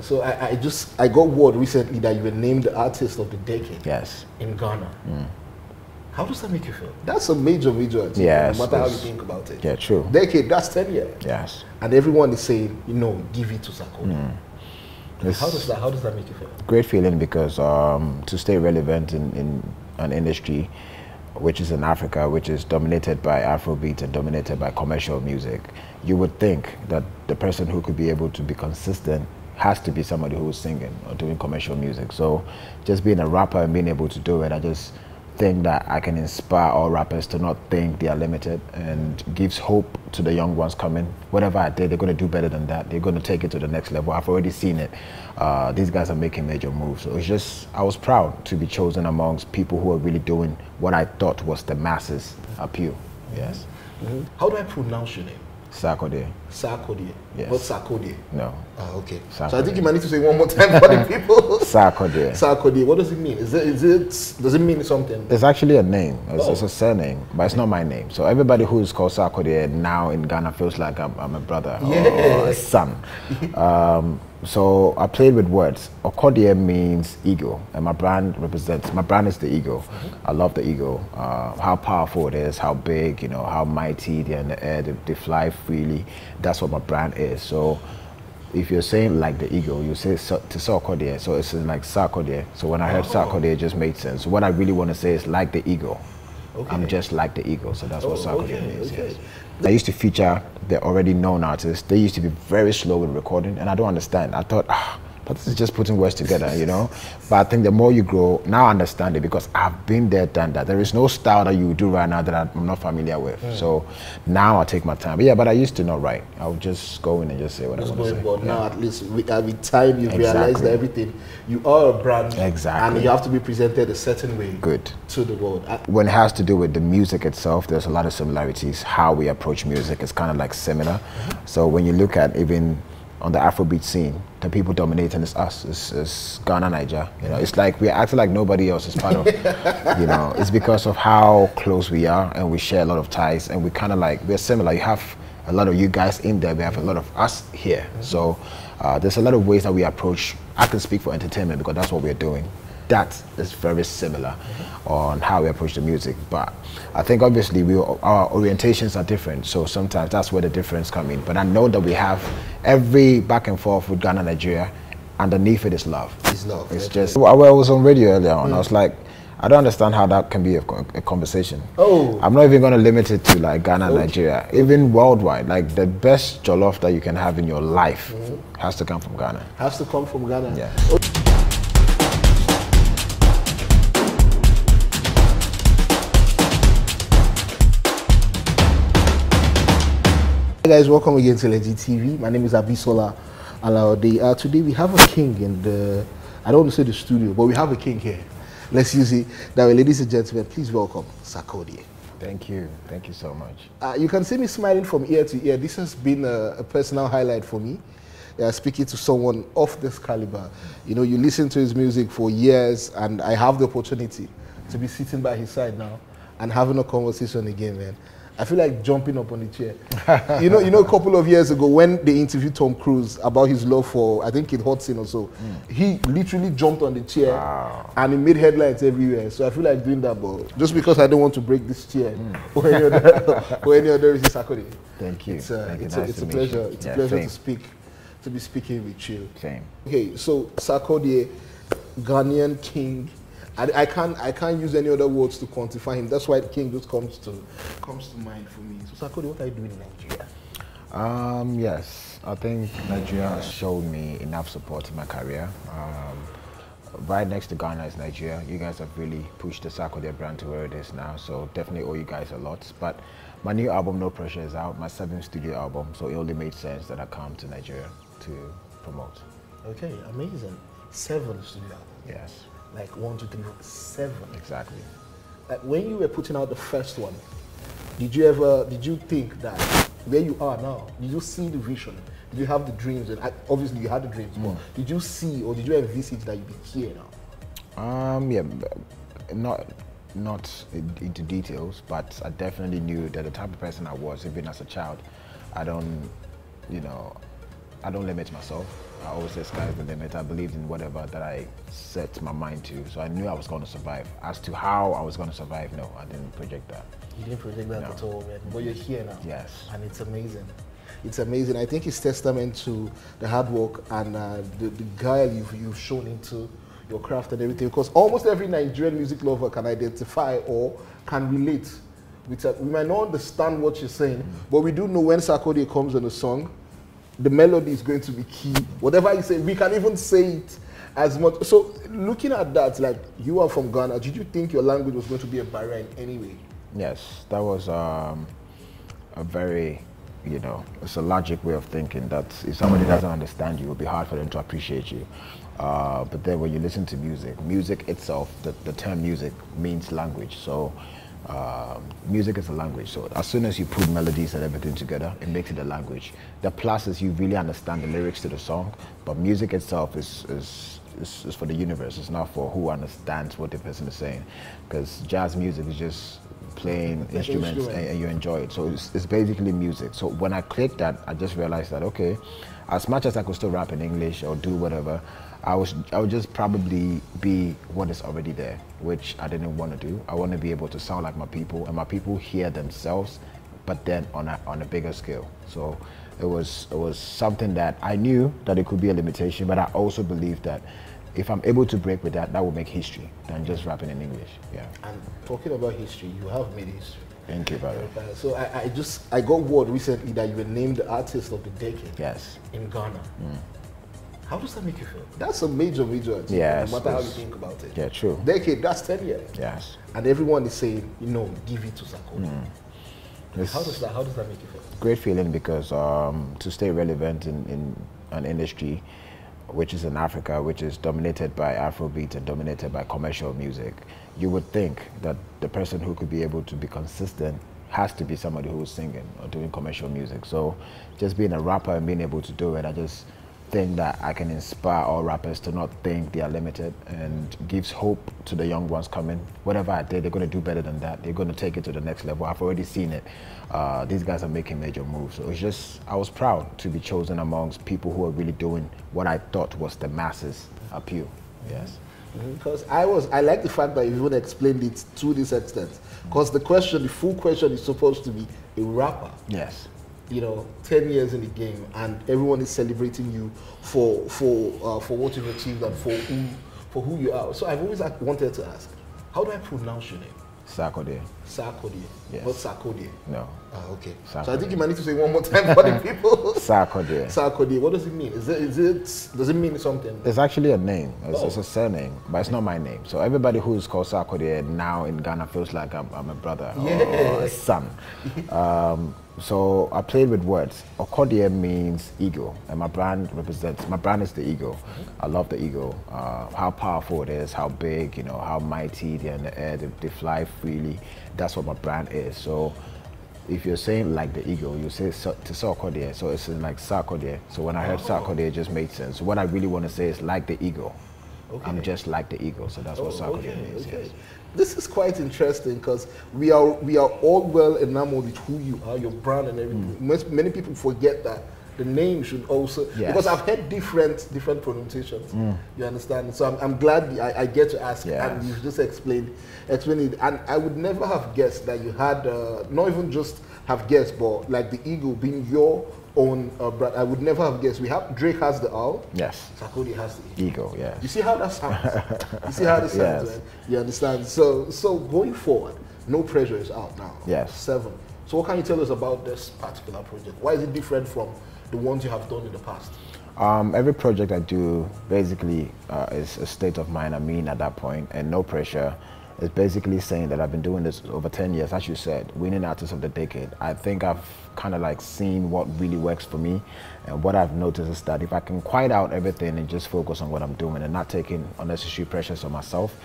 So I got word recently that you were named the artist of the decade. Yes. In Ghana. How does that make you feel? That's a major achievement, yes, no matter how you think about it. Yeah, true. Decade, that's 10 years. Yes. And everyone is saying, give it to Sarkodie. How does that make you feel? Great feeling, because to stay relevant in an industry which is in Africa, which is dominated by Afrobeat and dominated by commercial music, you would think that the person who could be able to be consistent has to be somebody who is singing or doing commercial music. So just being a rapper and being able to do it, I just think that I can inspire all rappers to not think they are limited, and gives hope to the young ones coming. Whatever I did, they're going to do better than that. They're going to take it to the next level. I've already seen it. These guys are making major moves. So it's just, I was proud to be chosen amongst people who are really doing what I thought was the masses appeal. Yes. How do I pronounce your name? Sarkodie. Sarkodie. Yes. Not Sarkodie. No. Okay. Sarkodie. So I think you might need to say it one more time for the people. Sarkodie. Sarkodie. What does it mean? Does it mean something? It's actually a name. It's a surname, but it's not my name. So everybody who is called Sarkodie now in Ghana feels like I'm a brother or a son. So I played with words. Okodie means eagle, and my brand is the eagle. I love the eagle. How powerful it is, how big, how mighty they're in the air, they fly freely. That's what my brand is. So if you're saying like the eagle, you say to Sarkodie, so it's like Sarkodie. So when I heard Sarkodie, it just made sense. So what I really want to say is like the eagle. Okay. I'm just like the eagle, so that's what Sarkodie means. Okay. Yes. I used to feature the already known artists. They used to be very slow with recording, and I don't understand. I thought, but this is just putting words together, But I think the more you grow, now I understand it, because I've been there, done that. There is no style that you do right now that I'm not familiar with. So now I take my time. But I used to not write. I would just go in and just say what I want to say. But now at least with time you realize that everything, you are a brand. Exactly. And you have to be presented a certain way. Good. To the world. When it has to do with the music itself, there's a lot of similarities. How we approach music is kind of like similar. So when you look at even on the Afrobeat scene, the people dominating is us. It's Ghana, Naija. It's like we're acting like nobody else is part of. It's because of how close we are, and we share a lot of ties, and we kind of we're similar. You have a lot of you guys in there. We have a lot of us here. So there's a lot of ways that we approach. I can speak for entertainment because that's what we're doing. That is very similar on how we approach the music, but I think obviously our orientations are different, so sometimes that's where the difference comes in. But I know that we have every back and forth with Ghana, Nigeria, underneath it is love. It's love. It's just, I was on radio earlier on, I was like, I don't understand how that can be a conversation. I'm not even going to limit it to like Ghana, Nigeria, even worldwide. Like the best jollof that you can have in your life has to come from Ghana. Has to come from Ghana. Yeah. Hey guys, welcome again to Legit TV. My name is Abisola Alaode. Today we have a king in the, I don't want to say the studio, but we have a king here. Let's use it that way. Ladies and gentlemen, please welcome Sarkodie. Thank you. Thank you so much. You can see me smiling from ear to ear. This has been a personal highlight for me. Speaking to someone of this caliber. You listen to his music for years, and I have the opportunity to be sitting by his side now and having a conversation again, man. I feel like jumping up on the chair. A couple of years ago when they interviewed Tom Cruise about his love for, I think Kate Hudson or so, he literally jumped on the chair and he made headlines everywhere. So I feel like doing that, but just because I don't want to break this chair or any other reason, Sarkodie. Thank you. It's a pleasure. It's a pleasure to be speaking with you. Same. Okay, so Sarkodie, Ghanaian king. I can't use any other words to quantify him. That's why the king just comes to mind for me. So Sarkodie, what are you doing in Nigeria? Yes, I think Nigeria has shown me enough support in my career. Right next to Ghana is Nigeria. You guys have really pushed the Sarkodie brand to where it is now, so definitely owe you guys a lot. But my new album, No Pressure, is out, my 7th studio album, so it only made sense that I come to Nigeria to promote. Okay, amazing. 7 studio albums. Yes. Like 1, 2, 3, 4, 7. Exactly. Like when you were putting out the first one, did you think that where you are now, did you see the vision? Did you have the dreams? And obviously you had the dreams, but did you see or did you envisage that you'd be here now? Yeah, not into details, but I definitely knew that the type of person I was, even as a child, I don't limit myself. I always say sky's the limit. I believed in whatever that I set my mind to. So I knew I was going to survive. As to how I was going to survive, no, I didn't project that. You didn't project that at all, man. But you're here now. Yes. And it's amazing. It's amazing. I think it's testament to the hard work and the guile you've shown into your craft and everything. Because almost every Nigerian music lover can identify or can relate with it. We might not understand what you're saying, but we do know when Sarkodie comes on a song, the melody is going to be key. Whatever you say, we can even say it as much. So looking at that, like you are from Ghana, did you think your language was going to be a barrier in any way? Yes, that was a very, you know, it's a logic way of thinking that if somebody doesn't understand you, it will be hard for them to appreciate you. But then when you listen to music, music itself, the term music means language. So music is a language. So as soon as you put melodies and everything together, it makes it a language. The plus is you really understand the lyrics to the song, but music itself is for the universe. It's not for who understands what the person is saying. Because jazz music is just playing instruments and you enjoy it. So it's basically music. So when I clicked that, I just realized that, okay, as much as I could still rap in English or do whatever, I would just probably be what is already there, which I didn't want to do. I want to be able to sound like my people, and my people hear themselves, but then on a bigger scale. So it was something that I knew that it could be a limitation, but I also believed that if I'm able to break with that, that will make history than just rapping in English. Yeah. And talking about history, you have made history. Thank you, brother. So I got word recently that you were named the artist of the decade. Yes. In Ghana. How does that make you feel? That's a major achievement, yes, no matter how you think about it. Yeah, true. Decade, that's 10 years. Yes. And everyone is saying, you know, give it to Sarkodie. How does that make you feel? Great feeling, because to stay relevant in an industry which is in Africa, which is dominated by Afrobeat and dominated by commercial music, you would think that the person who could be able to be consistent has to be somebody who is singing or doing commercial music. So just being a rapper and being able to do it, I just think that I can inspire all rappers to not think they are limited, and gives hope to the young ones coming. Whatever I did, they're going to do better than that. They're going to take it to the next level. I've already seen it. These guys are making major moves. So it's just, I was proud to be chosen amongst people who are really doing what I thought was the masses appeal. Yes. Because I like the fact that you even explained it to this extent. Because the full question is supposed to be a rapper. Yes. You know, 10 years in the game, and everyone is celebrating you for what you've achieved and for who you are. So I've always wanted to ask, how do I pronounce your name? Sarkodie. Sarkodie. Yes. Not Sarkodie. No. Okay. Sarkodie. So I think you might need to say it one more time for the people. Sarkodie. Sarkodie. What does it mean? Does it mean something? It's actually a name. It's a surname, but it's not my name. So everybody who's called Sarkodie now in Ghana feels like I'm a brother or a son. So I played with words. Sarkodie means eagle, and my brand is the eagle. I love the eagle. How powerful it is, how big, you know, how mighty they're in the air, they fly freely. That's what my brand is. So if you're saying like the eagle, you say to Sarkodie, so it's like Sarkodie. So when I heard Sarkodie, it just made sense. So what I really want to say is like the eagle. Okay. I'm just like the eagle, so that's what Sarkodie means. Okay. Yes. This is quite interesting, because we are all well enamored with who you are, your brand and everything. Many people forget that the name should also, because I've heard different pronunciations. You understand? So I'm glad I get to ask, and you just explained it. And I would never have guessed that you had, not even just have guessed, but like the eagle being your own brand. I would never have guessed. Drake has the owl. Yes. Sarkodie has the eagle. Yes. You see how that sounds? You see how that sounds, right? You understand? So going forward, No Pressure is out now. Yes. 7. So what can you tell us about this particular project? Why is it different from the ones you have done in the past? Every project I do basically is a state of mind I'm in at that point, and No Pressure is basically saying that I've been doing this over 10 years, as you said, winning artist of the decade. I think I've kind of like seen what really works for me, and what I've noticed is that if I can quiet out everything and just focus on what I'm doing and not taking unnecessary pressures on myself,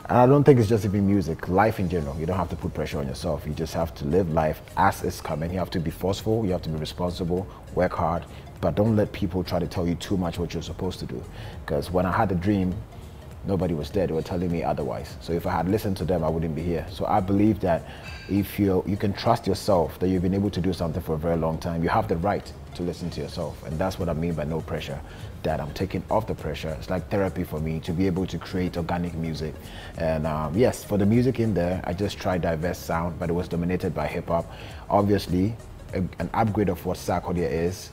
and I don't think it's just even music, life in general, you don't have to put pressure on yourself. You just have to live life as it's coming. You have to be forceful, you have to be responsible, work hard, but don't let people try to tell you too much what you're supposed to do. Because when I had the dream nobody was there. They were telling me otherwise. So if I had listened to them, I wouldn't be here. So I believe that if you can trust yourself, that you've been able to do something for a very long time, you have the right to listen to yourself. And that's what I mean by no pressure, that I'm taking off the pressure. It's like therapy for me to be able to create organic music. And yes, for the music in there, I just tried diverse sound, but it was dominated by hip hop. Obviously, an upgrade of what Sarkodie is.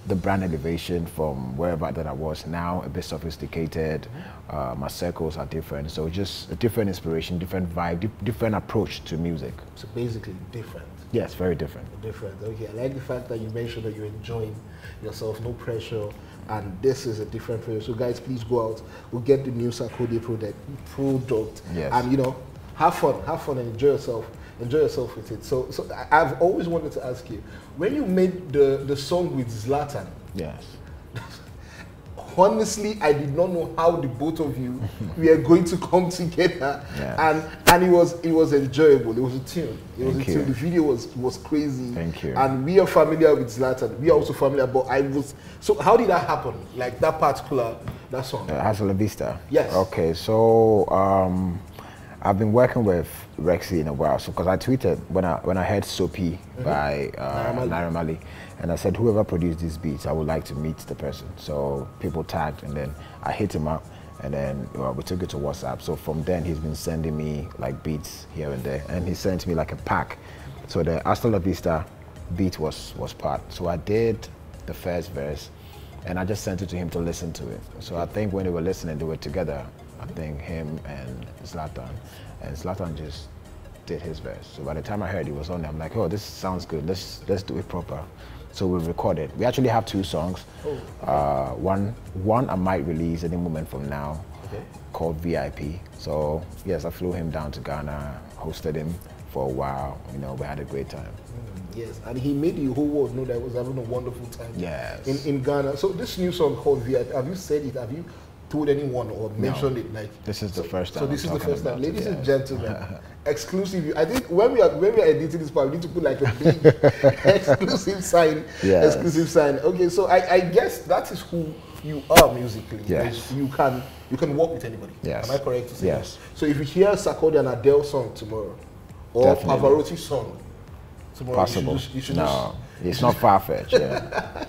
The brand elevation from wherever that I was now, a bit sophisticated. My circles are different, so just a different inspiration, different vibe, different approach to music. So basically different. Yes, very different. Different. Okay, I like the fact that you mentioned that you're enjoying yourself, no pressure, and this is a different pressure. So guys, please go out, we'll get the new Sarkodie product, yes. And you know, have fun and enjoy yourself. Enjoy yourself with it. So I've always wanted to ask you, when you made the song with Zlatan, yes. Honestly, I did not know how the both of you were going to come together, yes. and it was enjoyable. It was a tune. It was Thank a you. tune. The video was crazy. Thank you. And we are familiar with Zlatan. We are also familiar, but I was. So how did that happen? Like that song? Hasta la Vista. Yes. Okay, so I've been working with Rexy in a while, so because I tweeted when I heard Soapy by Naira Marley, and I said whoever produced these beats, I would like to meet the person. So people tagged, and then I hit him up, and then we took it to WhatsApp. So from then he's been sending me like beats here and there, and he sent me like a pack. So the Hasta la Vista beat was part. So I did the first verse, and I just sent it to him to listen to it. So I think when they were listening, they were together. I think him and Zlatan just did his verse. So by the time I heard it was on there, I'm like, oh, this sounds good. Let's do it proper. So we recorded. We actually have 2 songs. One I might release any moment from now, called VIP. So yes, I flew him down to Ghana, hosted him for a while. You know, we had a great time. Yes, and he made the whole world know that I was having a wonderful time. Yes. In Ghana. So this new song called VIP, have you said it? Have you told anyone or mentioned it? Like this is the first time. So this is the first time, ladies and gentlemen. Yeah. Exclusive. I think when we are editing this part, we need to put like a big exclusive sign. Yes. Exclusive sign. Okay, so I guess that is who you are musically. Yes. You can work with anybody. Yes. Am I correct to say? Yes. So if you hear Sarkodie and Adele song tomorrow, or Pavarotti song tomorrow, possible. You should it's not far-fetched. Yeah.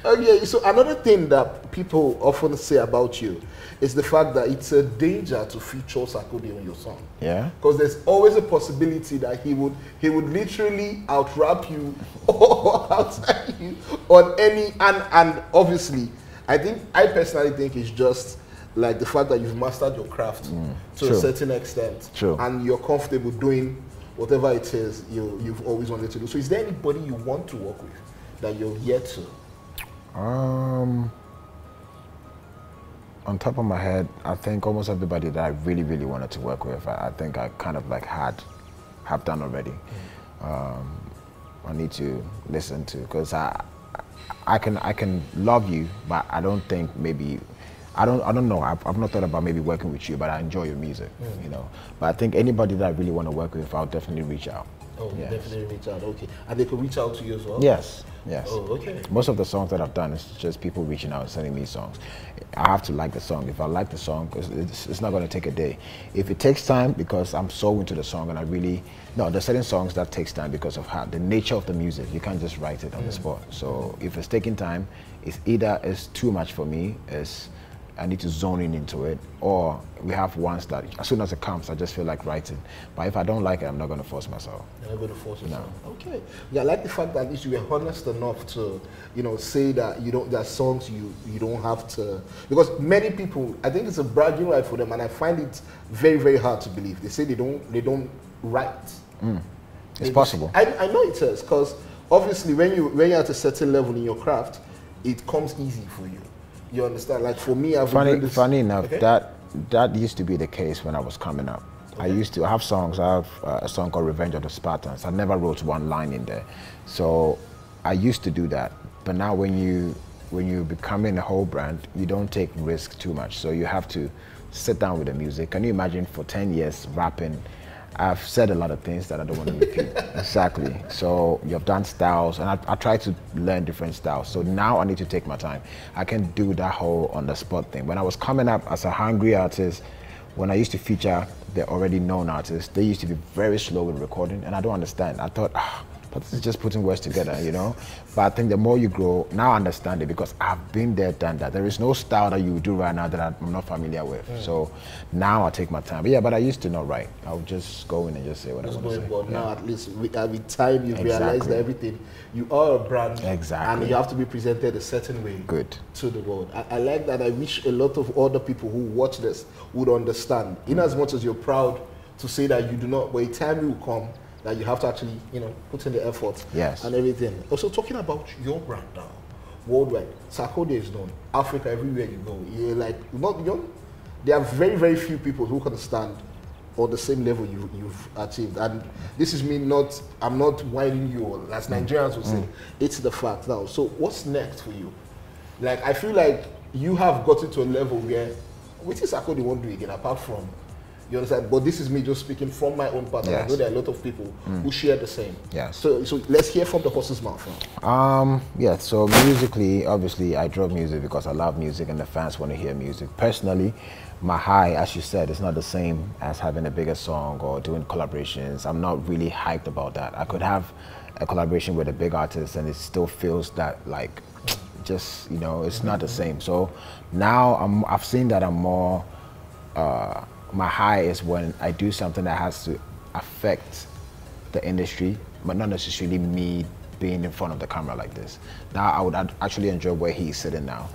Okay, so another thing that people often say about you is the fact that it's a danger to feature Sarkodie on your song. Yeah. Because there's always a possibility that he would literally out-rap you or outside you on any, and obviously, I personally think it's just like the fact that you've mastered your craft to a certain extent. True. And you're comfortable doing whatever it is you've always wanted to do. So is there anybody you want to work with that you're yet to? On top of my head, I think almost everybody that I really, really wanted to work with, I think I kind of like have done already. I need to listen to, because I can love you, but I don't think maybe, I don't know. I've not thought about maybe working with you, but I enjoy your music, you know. But I think anybody that I really want to work with, I'll definitely reach out. Oh, yes. Definitely reach out. Okay, and they could reach out to you as well. Yes. Yes. Oh, okay. Most of the songs that I've done is just people reaching out and sending me songs. I have to like the song. If I like the song, it's not going to take a day. If it takes time because I'm so into the song and I really, no, there's certain songs that takes time because of how the nature of the music. You can't just write it on the spot. So if it's taking time, it's either it's too much for me, I need to zone in into it, or we have ones that as soon as it comes, I just feel like writing. But if I don't like it, I'm not going to force myself. You're not going to force yourself. No. Okay. Yeah, I like the fact that at least you were honest enough to, you know, say that you don't. There are songs you don't have to, because many people, I think it's a bragging right for them, and I find it very, very hard to believe. They say they don't write. It's possible. I know it is, because obviously when you're at a certain level in your craft, it comes easy for you. You understand? Like for me, funny enough, that used to be the case when I was coming up. I used to have songs. I have a song called Revenge of the Spartans. I never wrote one line in there. So I used to do that. But now when you're becoming a whole brand, you don't take risk too much. So you have to sit down with the music. Can you imagine for 10 years rapping I've said a lot of things that I don't want to repeat. Exactly. So you've done styles, and I try to learn different styles. So now I need to take my time. I can do that whole on the spot thing. When I was coming up as a hungry artist, when I used to feature the already known artists, they used to be very slow with recording, and I don't understand. I thought, but this is just putting words together, you know? But I think the more you grow, now I understand it because I've been there, done that. There is no style that you do right now that I'm not familiar with. So now I take my time. But yeah, but I used to not write. I would just go in and just say what I want to say. But now at least with time you realize that everything, you are a brand. Exactly. And you have to be presented a certain way to the world. I like that. I wish a lot of other people who watch this would understand. In as much as you're proud to say that you do not, but a time will come that you have to actually, you know, put in the effort and everything. Also, talking about your brand now, worldwide, Sarkodie is known. Africa, everywhere you go, you're like, there are very, very few people who can stand on the same level you've achieved. And this is me not, I'm not whining you all, as Nigerians would say. It's the fact now. So what's next for you? Like, I feel like you have gotten to a level where, which is Sarkodie won't do again, apart from, you understand? But this is me just speaking from my own part. I know there are a lot of people who share the same. So let's hear from the horse's mouth now. Yeah, so musically, obviously I drop music because I love music and the fans want to hear music. Personally, my high, as you said, is not the same as having a bigger song or doing collaborations. I'm not really hyped about that. I could have a collaboration with a big artist and it still feels that like, just, you know, it's not the same. So now I've seen that I'm more, my high is when I do something that has to affect the industry, but not necessarily me being in front of the camera like this. Now I would actually enjoy where he's sitting now,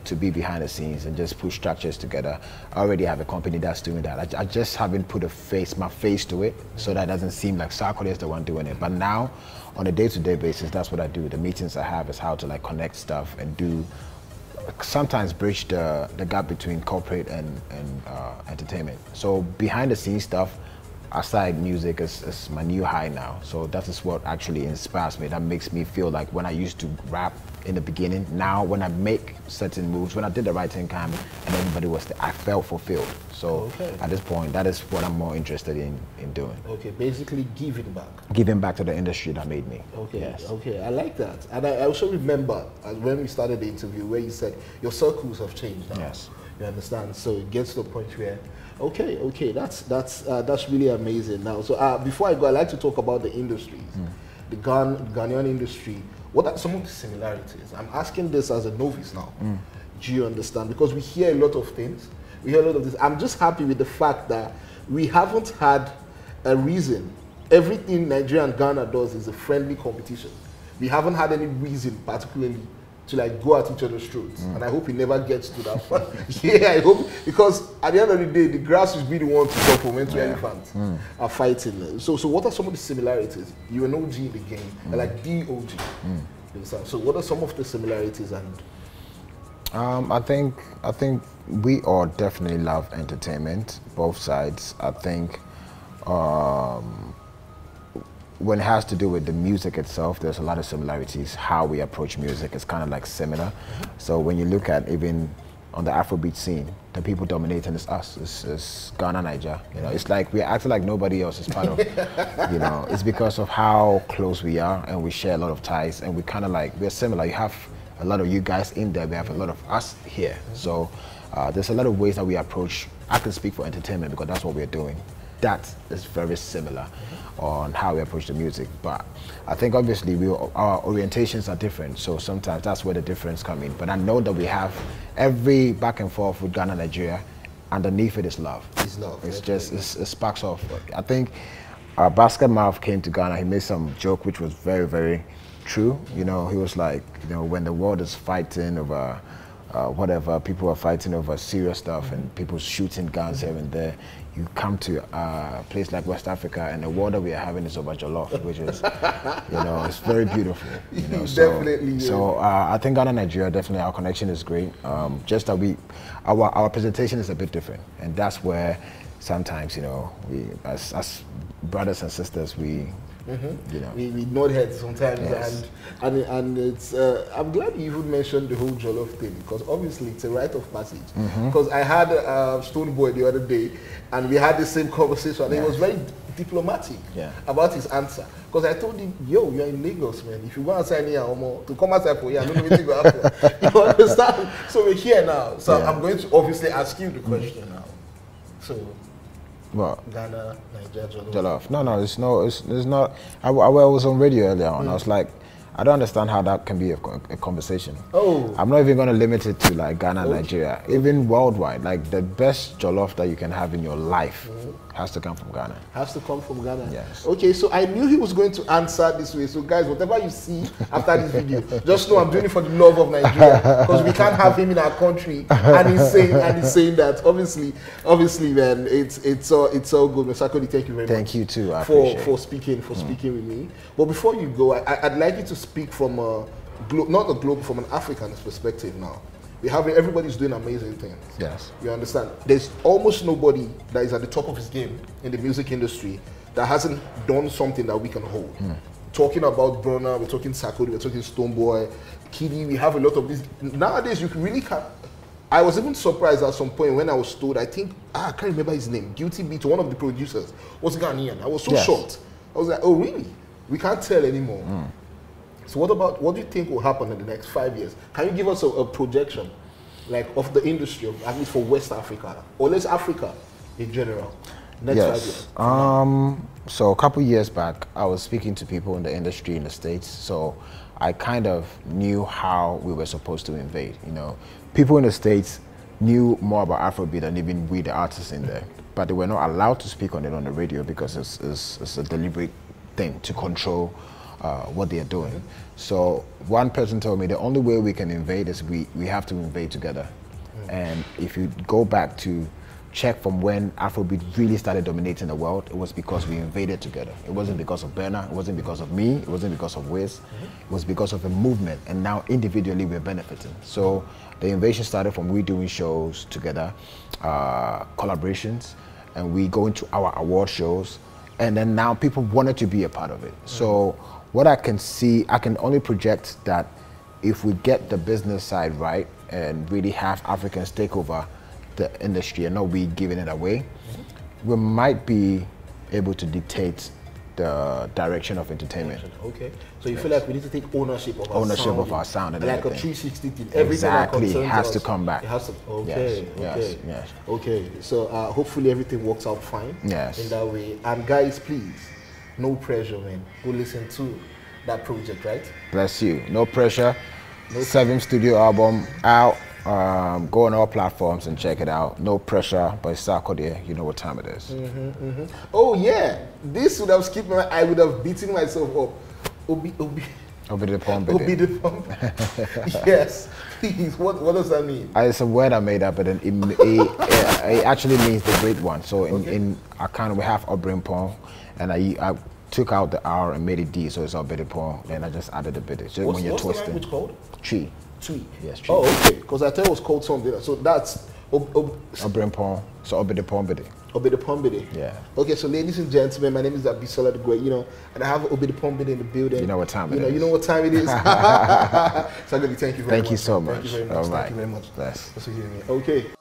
to be behind the scenes and just put structures together. I already have a company that's doing that. I just haven't put my face to it, so that it doesn't seem like Sarkodie is the one doing it. But now, on a day-to-day basis, that's what I do. The meetings I have is how to like connect stuff and do, sometimes bridge the gap between corporate and entertainment. So behind the scenes stuff, aside music, is my new high now. So that is what actually inspires me. That makes me feel like when I used to rap in the beginning, now when I make certain moves, when I did the right thing and everybody was there, I felt fulfilled. So at this point, that is what I'm more interested in doing. Basically giving back. Giving back to the industry that made me. I like that. And I also remember when we started the interview where you said your circles have changed now. You understand? So it gets to the point where, that's really amazing now. So before I go, I'd like to talk about the industries, the Ghanaian industry. What are some of the similarities? I'm asking this as a novice now. Do you understand? Because we hear a lot of things. We hear a lot of this. I'm just happy with the fact that we haven't had a reason. Everything Nigeria and Ghana does is a friendly competition. We haven't had any reason particularly to like go at each other's throats. And I hope it never gets to that point. I hope, because at the end of the day, the grass will be the one to suffer when two elephants are fighting. So what are some of the similarities? You're an OG in the game, like the OG. So what are some of the similarities? And I think we all definitely love entertainment, both sides. I think when it has to do with the music itself, there's a lot of similarities. How we approach music is kind of like similar. So when you look at even on the Afrobeat scene, the people dominating is us. It's Ghana, Naija. You know, it's like we're acting like nobody else is part of. You know, it's because of how close we are and we share a lot of ties, and we kind of like we're similar. You have a lot of you guys in there. We have a lot of us here. So there's a lot of ways that we approach. I can speak for entertainment because that's what we're doing. That is very similar on how we approach the music, but I think obviously our orientations are different, so sometimes that's where the difference comes in. But I know that we have every back and forth with Ghana, Nigeria, underneath it is love. It's love. It's just, it sparks off. I think Basket Mouth came to Ghana, he made some joke which was very, very true. You know, he was like, you know, when the world is fighting over whatever, people are fighting over serious stuff and people shooting guns here and there. You come to a place like West Africa and the war that we are having is over jollof, which is, you know, it's very beautiful. You know, so I think Ghana, Nigeria, definitely our connection is great. Just that our presentation is a bit different, and that's where sometimes, you know, we as brothers and sisters, we. You know, we nod heads sometimes, and it's. I'm glad you even mentioned the whole jollof thing, because obviously it's a rite of passage. Because I had Stone Boy the other day, and we had the same conversation. And it was very diplomatic about his answer. Because I told him, yo, you're in Lagos, man. If you go outside here, to come outside for you, I don't know what you happen. You understand? So we're here now. So I'm going to obviously ask you the question now. So, what? Ghana, Naija, Jollof. No, it's not. I was on radio earlier on. I was like, I don't understand how that can be a conversation. Oh. I'm not even going to limit it to like Ghana, Nigeria. Even worldwide, like the best jollof that you can have in your life has to come from Ghana. Has to come from Ghana. Yes. Okay, so I knew he was going to answer this way. So guys, whatever you see after this video, just know I'm doing it for the love of Nigeria, because we can't have him in our country and he's saying that. Obviously, man, it's all good. Mr. Sarkodie, thank you very much. Thank you too. I for speaking with me. But before you go, I'd like you to speak from not a globe, from an African perspective now. Everybody's doing amazing things. Yes. You understand? There's almost nobody that is at the top of his game in the music industry that hasn't done something that we can hold. Talking about Burna, we're talking Sarkodie, we're talking Stonebwoy, Kiddy, we have a lot of these. Nowadays, you really can't. I was even surprised at some point when I was told, I can't remember his name, Guilty Beat, one of the producers, was Ghanaian. I was so shocked. I was like, oh really? We can't tell anymore. So what do you think will happen in the next 5 years? Can you give us a projection, like of the industry, at least for West Africa, or let's Africa in general, next 5 years? So a couple years back, I was speaking to people in the industry in the States, so I kind of knew how we were supposed to invade. You know, people in the States knew more about Afrobeat than even we, the artists in there, but they were not allowed to speak on it on the radio because it's a deliberate thing to control what they are doing. So one person told me the only way we can invade is we have to invade together. And if you go back to check from when Afrobeat really started dominating the world, it was because we invaded together. It wasn't because of Burna, it wasn't because of me, it wasn't because of Wiz, it was because of a movement, and now individually we're benefiting. So the invasion started from we doing shows together, collaborations, and we go into our award shows, and then now people wanted to be a part of it. So what I can see, I can only project that if we get the business side right and really have Africans take over the industry and not we giving it away, we might be able to dictate the direction of entertainment. Okay, so you feel like we need to take ownership of our sound, and like everything. a 360 thing. Everything exactly, that has to come back. It has to. Okay, yes. Okay. So hopefully everything works out fine. Yes. In that way. And guys, please, no pressure, man. Go listen to that project, right? Bless you. No pressure. 7th studio album out. Go on all platforms and check it out. No pressure, but it's Sarkodie. You know what time it is. Oh yeah, this would have skipped me. I would have beaten myself up. Obi the pump. Yes, please. What does that mean? It's a word I made up, but it actually means the great one. So in our kind, we have Obrin Pong, and I took out the R and made it D, so it's Obidi Pong. Then I just added a bit. Just when you're twisting. What's the language called? Tree. Yes, tree. Oh, okay. Because I thought it was called something. So that's Obrin Pong. So Obidi Pong Bidi. Obidi Pombidi. Yeah. Okay, so ladies and gentlemen, my name is Abisola the Great, and I have Obidi Pombidi in the building. You know what time it is. You know what time it is. Sarkodie, thank you very much. Thank you so much. Thank you very much. All right. Thank you very much. Bless. Okay.